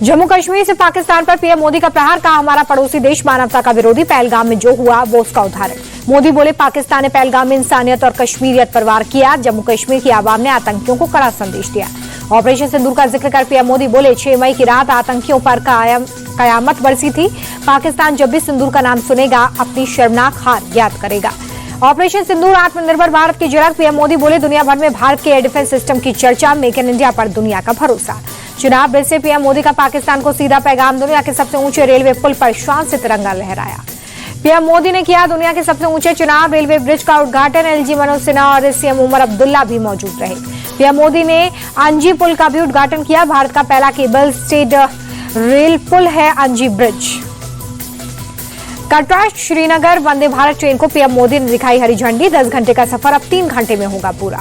जम्मू कश्मीर से पाकिस्तान पर पीएम मोदी का प्रहार, कहा हमारा पड़ोसी देश मानवता का विरोधी, पहलगाम में जो हुआ वो उसका उदाहरण। मोदी बोले पाकिस्तान ने पहलगाम में इंसानियत और कश्मीरियत पर वार किया, जम्मू कश्मीर की आवाम ने आतंकियों को कड़ा संदेश दिया। ऑपरेशन सिंदूर का जिक्र कर पीएम मोदी बोले 6 मई की रात आतंकियों पर कयामत बरसी थी। पाकिस्तान जब भी सिंदूर का नाम सुनेगा अपनी शर्मनाक हार याद करेगा। ऑपरेशन सिंदूर आत्मनिर्भर भारत की झलक, पीएम मोदी बोले दुनिया भर में भारत के एयर डिफेंस सिस्टम की चर्चा, मेक इन इंडिया पर दुनिया का भरोसा। चुनाव बिल से पीएम मोदी का पाकिस्तान को सीधा पैगाम, दुनिया के सबसे ऊंचे रेलवे पुल पर शान से तिरंगा लहराया। पीएम मोदी ने किया दुनिया के सबसे ऊंचे चुनाव रेलवे ब्रिज का उद्घाटन, एलजी मनोज सिन्हा और सीएम उमर अब्दुल्ला भी मौजूद रहे। पीएम मोदी ने अंजी पुल का भी उद्घाटन किया, भारत का पहला केबल स्टेड रेल पुल है अंजी ब्रिज। कटरा श्रीनगर वंदे भारत ट्रेन को पीएम मोदी ने दिखाई हरी झंडी, 10 घंटे का सफर अब 3 घंटे में होगा पूरा।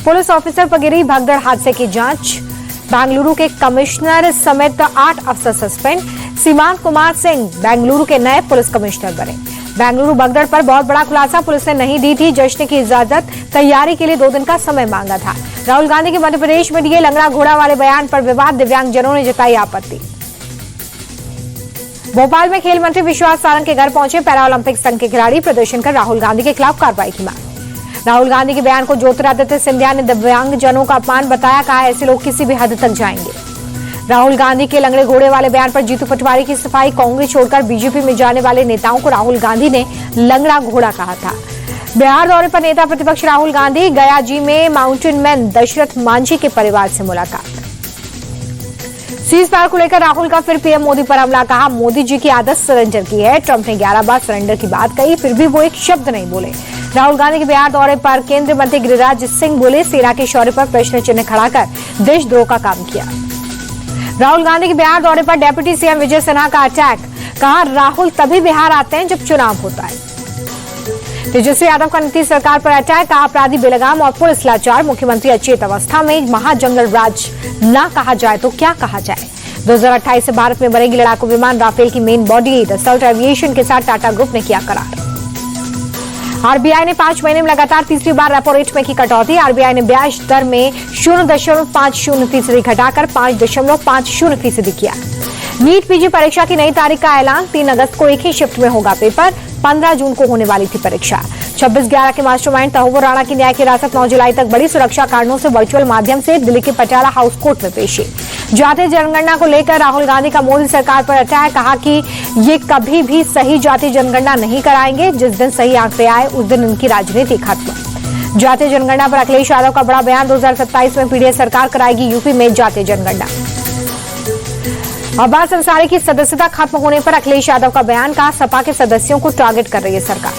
पुलिस ऑफिसर पर गिरी भगदड़ हादसे की जांच, बेंगलुरु के कमिश्नर समेत 8 अफसर सस्पेंड। सीमांत कुमार सिंह बेंगलुरु के नए पुलिस कमिश्नर बने। बेंगलुरु भगदड़ पर बहुत बड़ा खुलासा, पुलिस ने नहीं दी थी जश्न की इजाजत, तैयारी के लिए 2 दिन का समय मांगा था। राहुल गांधी के मध्य प्रदेश में दिए लंगड़ा घोड़ा वाले बयान पर विवाद, दिव्यांगजनों ने जताई आपत्ति। भोपाल में खेल मंत्री विश्वास सारंग के घर पहुंचे पैरा ओलंपिक संघ के खिलाड़ी, प्रदर्शन कर राहुल गांधी के खिलाफ कार्रवाई की मांग। राहुल गांधी के बयान को ज्योतिरादित्य सिंधिया ने दिव्यांगजनों का अपमान बताया, कहा ऐसे लोग किसी भी हद तक जाएंगे। राहुल गांधी के लंगड़े घोड़े वाले बयान पर जीतू पटवारी की सफाई, कांग्रेस छोड़कर बीजेपी में जाने वाले नेताओं को राहुल गांधी ने लंगड़ा घोड़ा कहा था। बिहार दौरे पर नेता प्रतिपक्ष राहुल गांधी, गया जी में माउंटेन मैन दशरथ मांझी के परिवार से मुलाकात। सीज फायर को लेकर राहुल का फिर पीएम मोदी पर हमला, कहा मोदी जी की आदत सरेंडर की है। ट्रंप ने 11 बार सरेंडर की बात कही, फिर भी वो एक शब्द नहीं बोले। राहुल गांधी के बिहार दौरे पर केंद्रीय मंत्री गिरिराज सिंह बोले सेना के शौर्य पर प्रश्न चिन्ह खड़ा कर देशद्रोह का काम किया। राहुल गांधी के बिहार दौरे पर डेप्यूटी सीएम विजय सिन्हा का अटैक, कहा राहुल तभी बिहार आते हैं जब चुनाव होता है। तेजस्वी यादव का नीतीश सरकार पर अटैक, कहा अपराधी बेलगाम और पुलिस लाचार, मुख्यमंत्री अचेत अवस्था में, महाजंगल राज न कहा जाए तो क्या कहा जाए। 2028 से भारत में बनेगी लड़ाकू विमान, राफेल की मेन बॉडी दसल्ट एविएशन के साथ टाटा ग्रुप ने किया करार। आरबीआई ने 5 महीने में लगातार तीसरी बार रेपो रेट में की कटौती, आरबीआई ने ब्याज दर में 0.50% घटाकर 5.50% किया। नीट पीजी परीक्षा की नई तारीख का ऐलान, 3 अगस्त को एक ही शिफ्ट में होगा पेपर, 15 जून को होने वाली थी परीक्षा। 26/11 के मास्टरमाइंड तहव्वुर राणा की न्याय की हिरासत 9 जुलाई तक, बड़ी सुरक्षा कारणों से वर्चुअल माध्यम से दिल्ली के पटियाला हाउस कोर्ट में पेशी। जातीय जनगणना को लेकर राहुल गांधी का मोदी सरकार पर अटैक, कहा कि ये कभी भी सही जातीय जनगणना नहीं कराएंगे, जिस दिन सही आंकड़े आए उस दिन इनकी राजनीति खत्म। जातीय जनगणना पर अखिलेश यादव का बड़ा बयान, 2027 में पीडीएस सरकार कराएगी यूपी में जातीय जनगणना। अब्बास अंसारी की सदस्यता खत्म होने पर अखिलेश यादव का बयान, कहा सपा के सदस्यों को टारगेट कर रही है सरकार।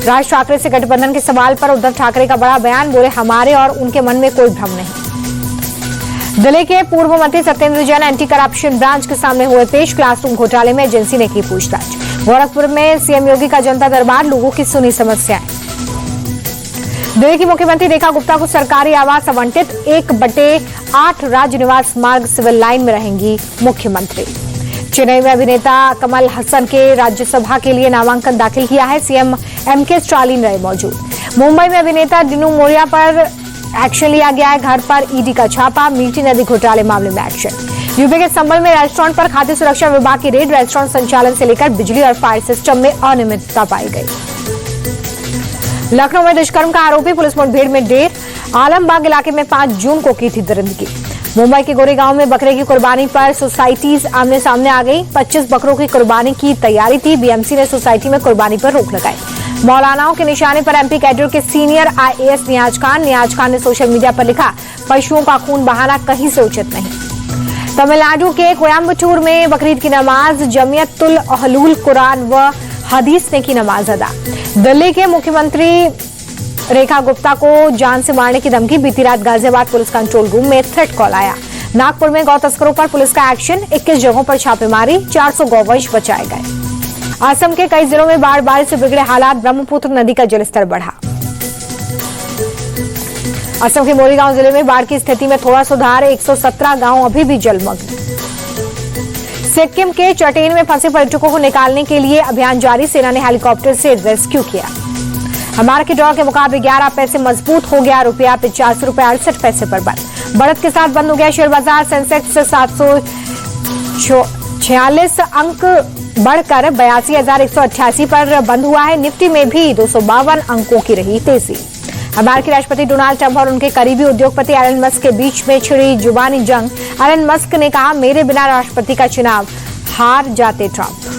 राज ठाकरे से गठबंधन के सवाल पर उद्धव ठाकरे का बड़ा बयान, बोले हमारे और उनके मन में कोई भ्रम नहीं। दिल्ली के पूर्व मंत्री Satyendra Jain anti corruption branch के सामने हुए पेश, क्लासरूम घोटाले में एजेंसी ने की पूछताछ। गोरखपुर में सीएम योगी का जनता दरबार, लोगों की सुनी समस्याएं। दिल्ली की मुख्यमंत्री रेखा गुप्ता को सरकारी आवास आवंटित, 1/8 राज्य निवास मार्ग सिविल लाइन में रहेंगी मुख्यमंत्री। चेन्नई में अभिनेता कमल हसन के राज्यसभा के लिए नामांकन दाखिल किया है, सीएम एमके स्टालिन रहे मौजूद। मुंबई में अभिनेता डिनू मोरिया पर एक्शन लिया गया है, घर पर ईडी का छापा, मीठी नदी घोटाले मामले में एक्शन। यूपी के संभल में रेस्टोरेंट पर खाद्य सुरक्षा विभाग की रेड, रेस्टोरेंट संचालन से लेकर बिजली और फायर सिस्टम में अनियमितता पाई गई। लखनऊ में दुष्कर्म का आरोपी पुलिस मुठभेड़ में ढेर, आलमबाग इलाके में 5 जून को की थी दरिंदगी। मुंबई के गोरेगांव में बकरे की कुर्बानी पर सोसाइटीज आमने सामने आ गई, 25 बकरों की कुर्बानी की तैयारी थी, बीएमसी ने सोसाइटी में कुर्बानी पर रोक लगाई। मौलानाओं के निशाने पर एमपी कैडर के सीनियर आईएएस नियाज खान ने सोशल मीडिया पर लिखा, पशुओं का खून बहाना कहीं से उचित नहीं। तमिलनाडु के कोयम्बटूर में बकरीद की नमाज, जमियतुल अहलुल कुरान व हदीस ने की नमाज अदा। दिल्ली के मुख्यमंत्री रेखा गुप्ता को जान से मारने की धमकी, बीती रात गाजियाबाद पुलिस कंट्रोल रूम में थ्रेट कॉल आया। नागपुर में गौ तस्करों पर पुलिस का एक्शन, 21 जगहों पर छापेमारी, 400 गौवंश बचाए गए। असम के कई जिलों में बाढ़ बारिश से बिगड़े हालात, ब्रह्मपुत्र नदी का जलस्तर बढ़ा। असम के मोरीगांव जिले में बाढ़ की स्थिति में थोड़ा सुधार, 117 गांव अभी भी जलमग्न। सिक्किम के चटेन में फंसे पर्यटकों को निकालने के लिए अभियान जारी, सेना ने हेलीकॉप्टर से रेस्क्यू किया। अमेरिकी डॉलर के मुकाबले 11 पैसे मजबूत हो गया, रुपया 85 रुपये 68 पैसे पर बंद। बढ़त के साथ बंद हो गया शेयर बाजार, सेंसेक्स 700 46 अंक बढ़कर 82,188 पर बंद हुआ है। निफ्टी में भी 252 अंकों की रही तेजी। अमेरिकी राष्ट्रपति डोनाल्ड ट्रंप और उनके करीबी उद्योगपति एलन मस्क के बीच में छिड़ी जुबानी जंग। एलन मस्क ने कहा, मेरे बिना राष्ट्रपति का चुनाव हार जाते ट्रंप।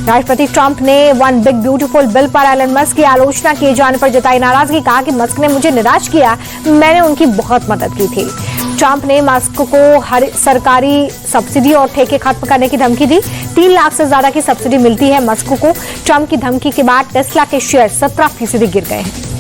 राष्ट्रपति ट्रंप ने वन बिग ब्यूटीफुल बिल पर एलन मस्क की आलोचना किए जाने पर जताई नाराजगी। कहा कि मस्क ने मुझे निराश किया, मैंने उनकी बहुत मदद की थी। ट्रंप ने मस्क को हर सरकारी सब्सिडी और ठेके खत्म करने की धमकी दी। 3 लाख से ज्यादा की सब्सिडी मिलती है मस्क को। ट्रंप की धमकी के बाद टेस्ला के शेयर 17% गिर गए हैं।